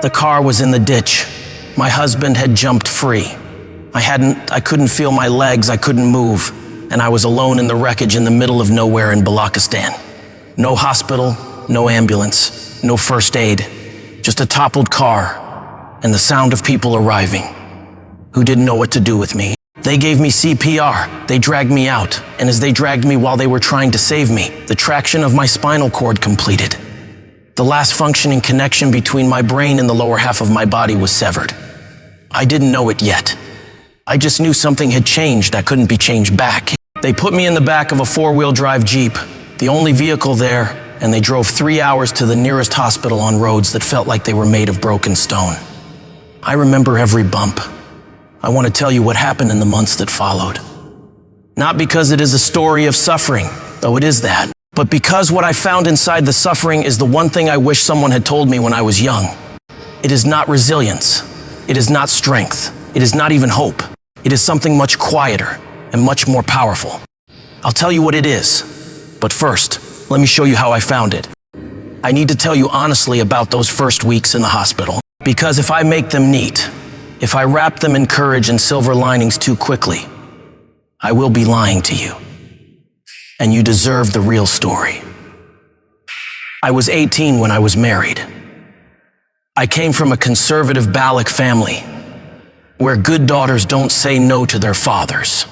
The car was in the ditch. My husband had jumped free. I couldn't feel my legs, I couldn't move, and I was alone in the wreckage in the middle of nowhere in Balochistan. No hospital, no ambulance, no first aid, just a toppled car and the sound of people arriving who didn't know what to do with me. They gave me CPR, they dragged me out, and as they dragged me while they were trying to save me, the traction of my spinal cord completed. The last functioning connection between my brain and the lower half of my body was severed. I didn't know it yet. I just knew something had changed that couldn't be changed back. They put me in the back of a four-wheel drive Jeep, the only vehicle there, and they drove 3 hours to the nearest hospital on roads that felt like they were made of broken stone. I remember every bump. I want to tell you what happened in the months that followed. Not because it is a story of suffering, though it is that, but because what I found inside the suffering is the one thing I wish someone had told me when I was young. It is not resilience. It is not strength. It is not even hope. It is something much quieter and much more powerful. I'll tell you what it is, but first, let me show you how I found it. I need to tell you honestly about those first weeks in the hospital, because if I make them neat, if I wrap them in courage and silver linings too quickly, I will be lying to you. And you deserve the real story. I was 18 when I was married. I came from a conservative Baloch family, where good daughters don't say no to their fathers.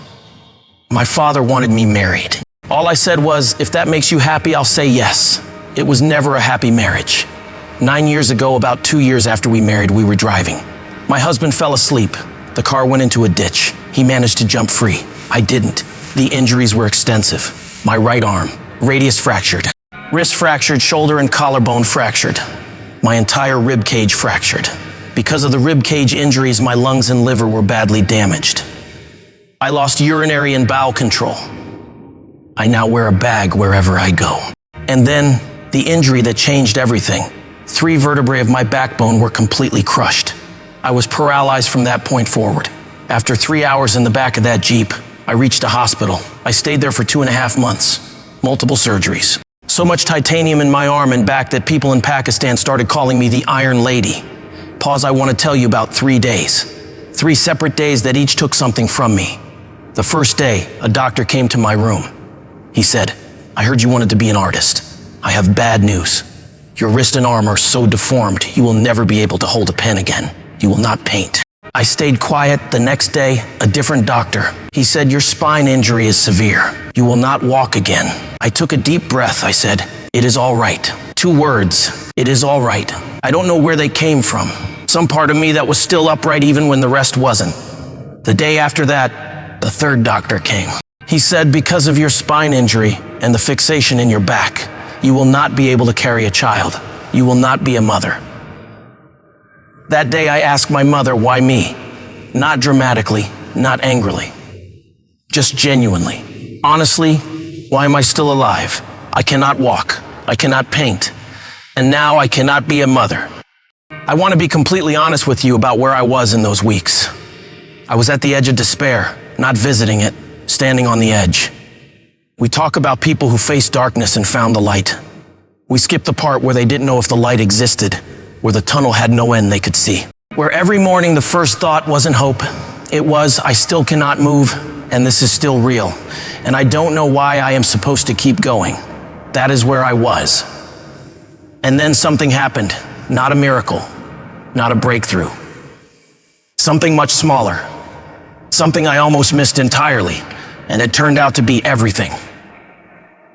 My father wanted me married. All I said was, if that makes you happy, I'll say yes. It was never a happy marriage. 9 years ago, about 2 years after we married, we were driving. My husband fell asleep. The car went into a ditch. He managed to jump free. I didn't. The injuries were extensive. My right arm, radius fractured. Wrist fractured, shoulder and collarbone fractured. My entire rib cage fractured. Because of the rib cage injuries, my lungs and liver were badly damaged. I lost urinary and bowel control. I now wear a bag wherever I go. And then, the injury that changed everything. 3 vertebrae of my backbone were completely crushed. I was paralyzed from that point forward. After 3 hours in the back of that Jeep, I reached a hospital. I stayed there for 2.5 months. Multiple surgeries. So much titanium in my arm and back that people in Pakistan started calling me the Iron Lady. Pause, I want to tell you about 3 days. 3 separate days that each took something from me. The first day, a doctor came to my room. He said, I heard you wanted to be an artist. I have bad news. Your wrist and arm are so deformed, you will never be able to hold a pen again. You will not paint. I stayed quiet. The next day, a different doctor. He said, your spine injury is severe. You will not walk again. I took a deep breath. I said, it is all right. 2 words, it is all right. I don't know where they came from. Some part of me that was still upright even when the rest wasn't. The day after that, the 3rd doctor came. He said, because of your spine injury and the fixation in your back, you will not be able to carry a child. You will not be a mother. That day I asked my mother, why me? Not dramatically, not angrily. Just genuinely. Honestly, why am I still alive? I cannot walk. I cannot paint. And now I cannot be a mother. I want to be completely honest with you about where I was in those weeks. I was at the edge of despair, not visiting it, standing on the edge. We talk about people who faced darkness and found the light. We skip the part where they didn't know if the light existed, where the tunnel had no end they could see. Where every morning the first thought wasn't hope. It was, I still cannot move, and this is still real. And I don't know why I am supposed to keep going. That is where I was. And then something happened. Not a miracle, not a breakthrough. Something much smaller. Something I almost missed entirely, and it turned out to be everything.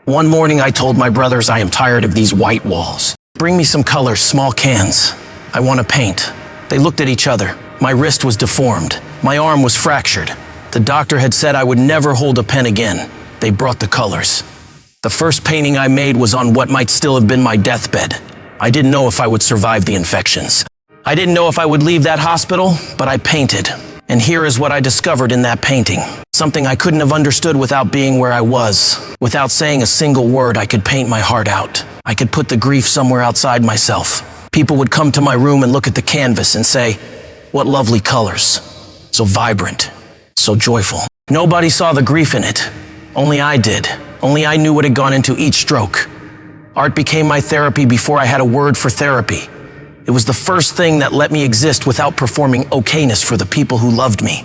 One morning I told my brothers I am tired of these white walls. Bring me some colors, small cans. I want to paint. They looked at each other. My wrist was deformed. My arm was fractured. The doctor had said I would never hold a pen again. They brought the colors. The first painting I made was on what might still have been my deathbed. I didn't know if I would survive the infections. I didn't know if I would leave that hospital, but I painted. And here is what I discovered in that painting. Something I couldn't have understood without being where I was. Without saying a single word, I could paint my heart out. I could put the grief somewhere outside myself. People would come to my room and look at the canvas and say, what lovely colors. So vibrant, so joyful. Nobody saw the grief in it. Only I did. Only I knew what had gone into each stroke. Art became my therapy before I had a word for therapy. It was the first thing that let me exist without performing okayness for the people who loved me.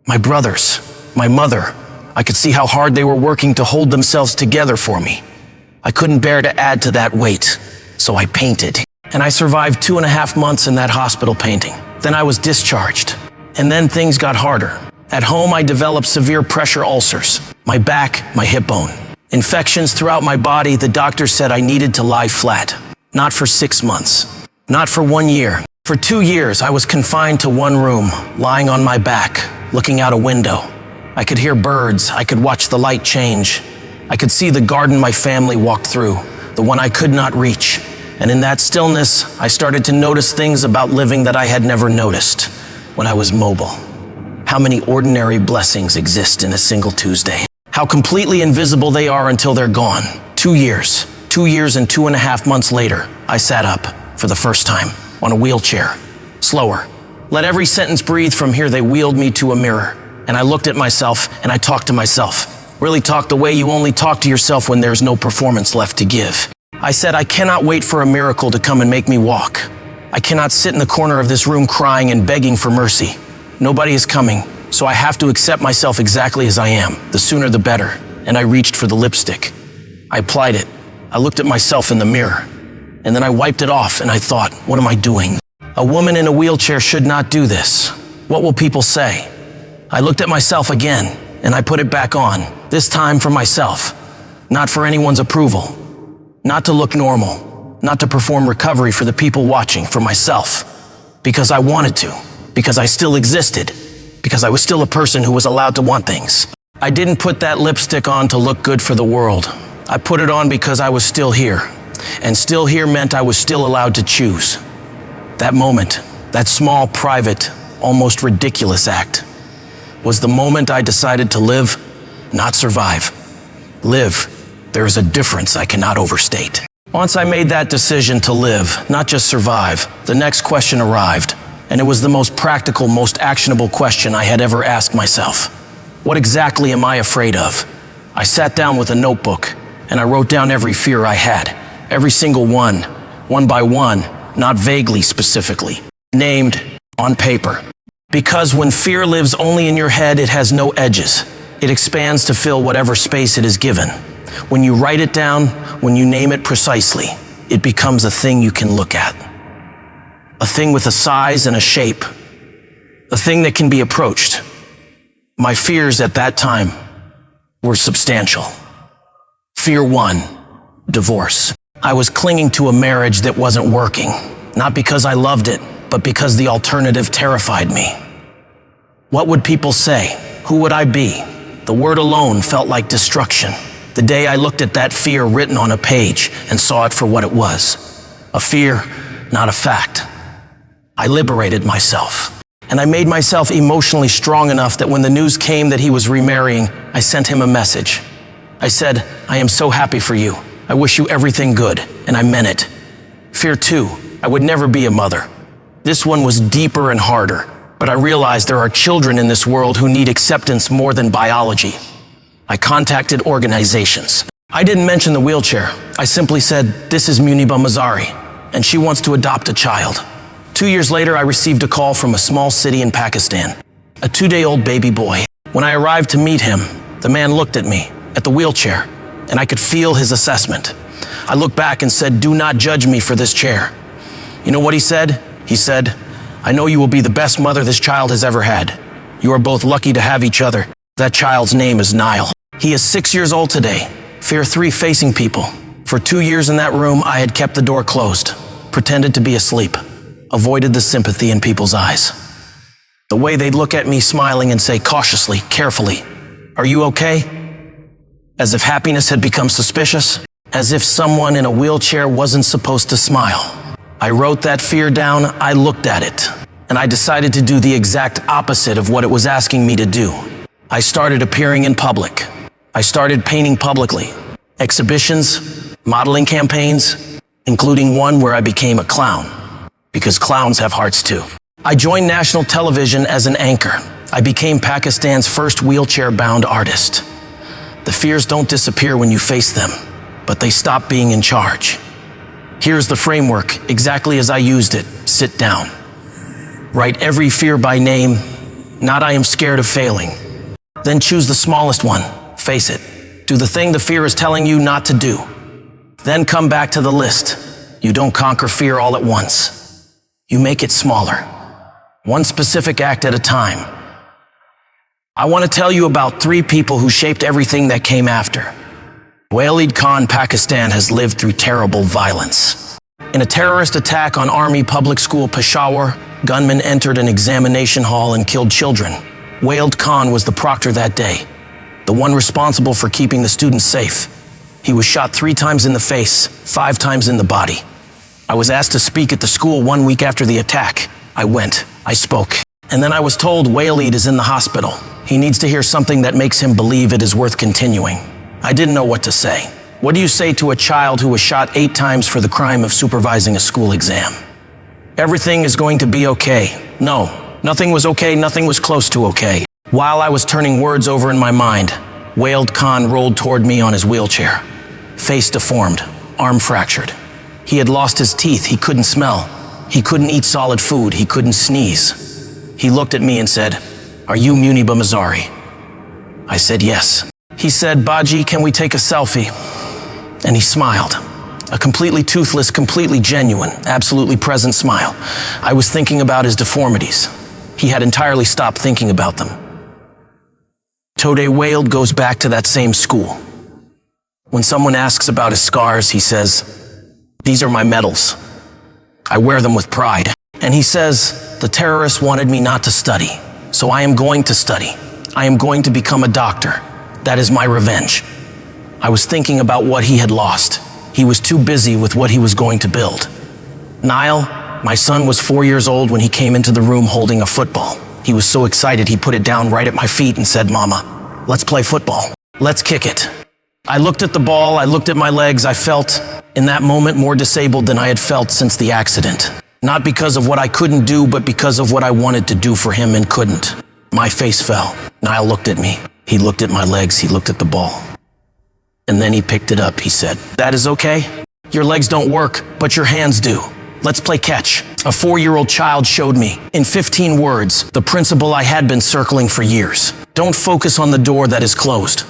My brothers, my mother, I could see how hard they were working to hold themselves together for me. I couldn't bear to add to that weight, so I painted. And I survived 2.5 months in that hospital painting. Then I was discharged. And then things got harder. At home, I developed severe pressure ulcers. My back, my hip bone. Infections throughout my body. The doctor said I needed to lie flat. Not for 6 months. Not for 1 year. For 2 years, I was confined to one room, lying on my back, looking out a window. I could hear birds. I could watch the light change. I could see the garden my family walked through, the one I could not reach. And in that stillness, I started to notice things about living that I had never noticed when I was mobile. How many ordinary blessings exist in a single Tuesday. How completely invisible they are until they're gone. 2 years. 2 years and 2.5 months later, I sat up. For the first time, on a wheelchair. Slower. Let every sentence breathe. From here, they wheeled me to a mirror. And I looked at myself, and I talked to myself. Really talk the way you only talk to yourself when there's no performance left to give. I said, I cannot wait for a miracle to come and make me walk. I cannot sit in the corner of this room crying and begging for mercy. Nobody is coming, so I have to accept myself exactly as I am. The sooner the better. And I reached for the lipstick. I applied it. I looked at myself in the mirror. And then I wiped it off, and I thought, what am I doing? A woman in a wheelchair should not do this. What will people say? I looked at myself again, and I put it back on, this time for myself, not for anyone's approval, not to look normal, not to perform recovery for the people watching, for myself, because I wanted to, because I still existed, because I was still a person who was allowed to want things. I didn't put that lipstick on to look good for the world. I put it on because I was still here. And still here meant I was still allowed to choose. That moment, that small, private, almost ridiculous act, was the moment I decided to live, not survive. Live. There is a difference I cannot overstate. Once I made that decision to live, not just survive, the next question arrived, and it was the most practical, most actionable question I had ever asked myself. What exactly am I afraid of? I sat down with a notebook, and I wrote down every fear I had. Every single one by one, not vaguely specifically, named on paper. Because when fear lives only in your head, it has no edges. It expands to fill whatever space it is given. When you write it down, when you name it precisely, it becomes a thing you can look at. A thing with a size and a shape. A thing that can be approached. My fears at that time were substantial. Fear 1, divorce. I was clinging to a marriage that wasn't working, not because I loved it, but because the alternative terrified me. What would people say? Who would I be? The word alone felt like destruction. The day I looked at that fear written on a page and saw it for what it was. A fear, not a fact. I liberated myself. And I made myself emotionally strong enough that when the news came that he was remarrying, I sent him a message. I said, I am so happy for you. I wish you everything good, and I meant it. Fear 2, I would never be a mother. This one was deeper and harder, but I realized there are children in this world who need acceptance more than biology. I contacted organizations. I didn't mention the wheelchair. I simply said, this is Muniba Mazari, and she wants to adopt a child. 2 years later, I received a call from a small city in Pakistan, a 2-day-old baby boy. When I arrived to meet him, the man looked at me, at the wheelchair, and I could feel his assessment. I looked back and said, do not judge me for this chair. You know what he said? He said, I know you will be the best mother this child has ever had. You are both lucky to have each other. That child's name is Nile. He is 6 years old today. Fear 3 facing people. For 2 years in that room, I had kept the door closed, pretended to be asleep, avoided the sympathy in people's eyes. The way they'd look at me smiling and say cautiously, carefully, are you okay? As if happiness had become suspicious, as if someone in a wheelchair wasn't supposed to smile. I wrote that fear down, I looked at it, and I decided to do the exact opposite of what it was asking me to do. I started appearing in public. I started painting publicly. Exhibitions, modeling campaigns, including one where I became a clown, because clowns have hearts too. I joined national television as an anchor. I became Pakistan's first wheelchair-bound artist. The fears don't disappear when you face them, but they stop being in charge. Here's the framework, exactly as I used it. Sit down. Write every fear by name, not I am scared of failing. Then choose the smallest one, face it. Do the thing the fear is telling you not to do. Then come back to the list. You don't conquer fear all at once. You make it smaller, one specific act at a time. I want to tell you about 3 people who shaped everything that came after. Walid Khan, Pakistan, has lived through terrible violence. In a terrorist attack on Army Public School Peshawar, gunmen entered an examination hall and killed children. Walid Khan was the proctor that day, the one responsible for keeping the students safe. He was shot 3 times in the face, 5 times in the body. I was asked to speak at the school 1 week after the attack. I went, I spoke, and then I was told Walid is in the hospital. He needs to hear something that makes him believe it is worth continuing. I didn't know what to say. What do you say to a child who was shot 8 times for the crime of supervising a school exam? Everything is going to be okay. No, nothing was okay, nothing was close to okay. While I was turning words over in my mind, Walid Khan rolled toward me on his wheelchair. Face deformed, arm fractured. He had lost his teeth, he couldn't smell. He couldn't eat solid food, he couldn't sneeze. He looked at me and said, "Are you Muniba Mazari?" I said yes. He said, "Baji, can we take a selfie?" And he smiled. A completely toothless, completely genuine, absolutely present smile. I was thinking about his deformities. He had entirely stopped thinking about them. Today Walid goes back to that same school. When someone asks about his scars, he says, "These are my medals. I wear them with pride." And he says, "The terrorists wanted me not to study, so I am going to study. I am going to become a doctor. That is my revenge." I was thinking about what he had lost. He was too busy with what he was going to build. Niall, my son, was 4 years old when he came into the room holding a football. He was so excited he put it down right at my feet and said, "Mama, let's play football. Let's kick it." I looked at the ball, I looked at my legs, I felt, in that moment, more disabled than I had felt since the accident. Not because of what I couldn't do, but because of what I wanted to do for him and couldn't. My face fell. Niall looked at me. He looked at my legs, he looked at the ball. And then he picked it up, he said, "That is okay? Your legs don't work, but your hands do. Let's play catch." A 4-year-old child showed me, in 15 words, the principle I had been circling for years. Don't focus on the door that is closed.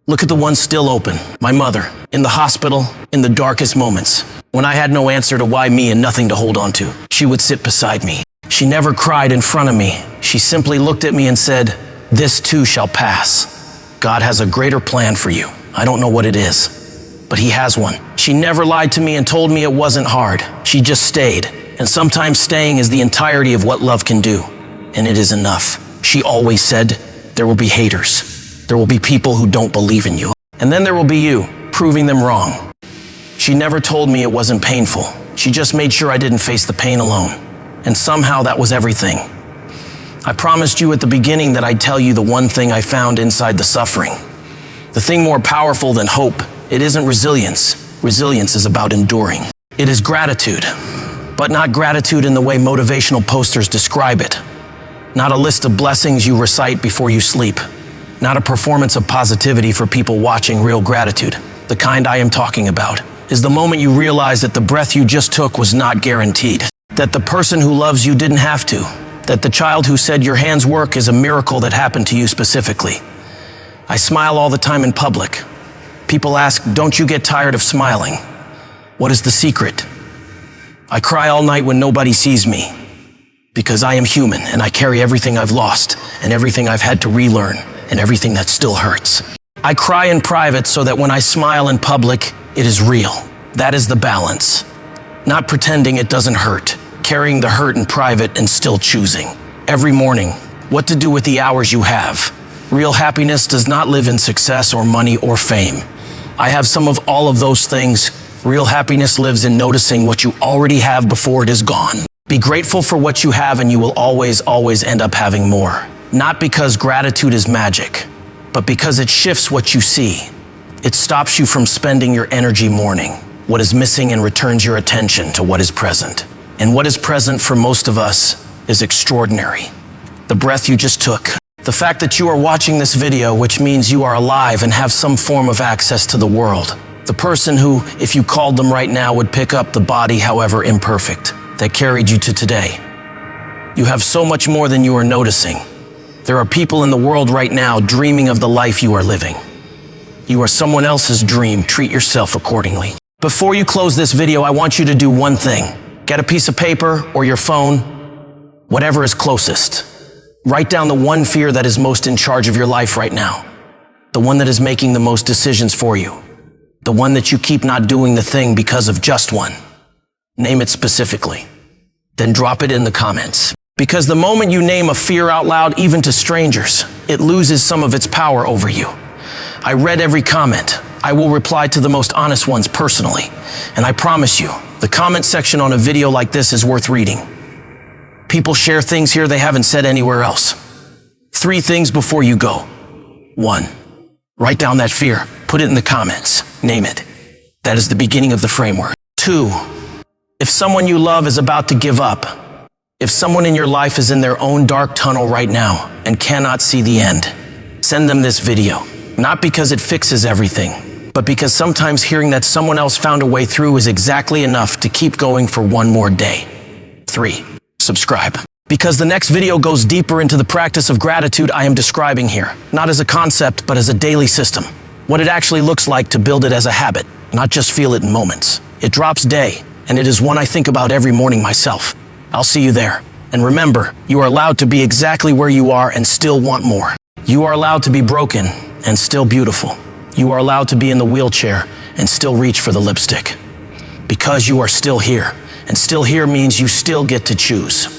Look at the one still open. My mother, in the hospital, in the darkest moments, when I had no answer to why me and nothing to hold on to. She would sit beside me. She never cried in front of me. She simply looked at me and said, "This too shall pass. God has a greater plan for you. I don't know what it is, but he has one." She never lied to me and told me it wasn't hard. She just stayed. And sometimes staying is the entirety of what love can do. And it is enough. She always said, "There will be haters. There will be people who don't believe in you. And then there will be you, proving them wrong." She never told me it wasn't painful. She just made sure I didn't face the pain alone. And somehow that was everything. I promised you at the beginning that I'd tell you the one thing I found inside the suffering. The thing more powerful than hope. It isn't resilience. Resilience is about enduring. It is gratitude. But not gratitude in the way motivational posters describe it. Not a list of blessings you recite before you sleep. Not a performance of positivity for people watching. Real gratitude, the kind I am talking about, is the moment you realize that the breath you just took was not guaranteed. That the person who loves you didn't have to. That the child who said your hands work is a miracle that happened to you specifically. I smile all the time in public. People ask, "Don't you get tired of smiling?" What is the secret? I cry all night when nobody sees me. Because I am human and I carry everything I've lost and everything I've had to relearn and everything that still hurts. I cry in private so that when I smile in public, it is real. That is the balance. Not pretending it doesn't hurt, carrying the hurt in private and still choosing. Every morning, what to do with the hours you have. Real happiness does not live in success or money or fame. I have some of all of those things. Real happiness lives in noticing what you already have before it is gone. Be grateful for what you have and you will always, always end up having more. Not because gratitude is magic, but because it shifts what you see. It stops you from spending your energy mourning what is missing and returns your attention to what is present. And what is present for most of us is extraordinary. The breath you just took. The fact that you are watching this video, which means you are alive and have some form of access to the world. The person who, if you called them right now, would pick up the body, however imperfect, that carried you to today. You have so much more than you are noticing. There are people in the world right now dreaming of the life you are living. You are someone else's dream. Treat yourself accordingly. Before you close this video, I want you to do one thing. Get a piece of paper or your phone, whatever is closest. Write down the one fear that is most in charge of your life right now. The one that is making the most decisions for you. The one that you keep not doing the thing because of just one. Name it specifically. Then drop it in the comments. Because the moment you name a fear out loud, even to strangers, it loses some of its power over you. I read every comment. I will reply to the most honest ones personally. And I promise you, the comment section on a video like this is worth reading. People share things here they haven't said anywhere else. 3 things before you go. 1. Write down that fear. Put it in the comments. Name it. That is the beginning of the framework. 2. If someone you love is about to give up, if someone in your life is in their own dark tunnel right now and cannot see the end, send them this video. Not because it fixes everything, but because sometimes hearing that someone else found a way through is exactly enough to keep going for one more day. 3. Subscribe. Because the next video goes deeper into the practice of gratitude I am describing here, not as a concept, but as a daily system. What it actually looks like to build it as a habit, not just feel it in moments. It drops day, and it is one I think about every morning myself. I'll see you there. And remember, you are allowed to be exactly where you are and still want more. You are allowed to be broken and still beautiful. You are allowed to be in the wheelchair and still reach for the lipstick. Because you are still here, and still here means you still get to choose.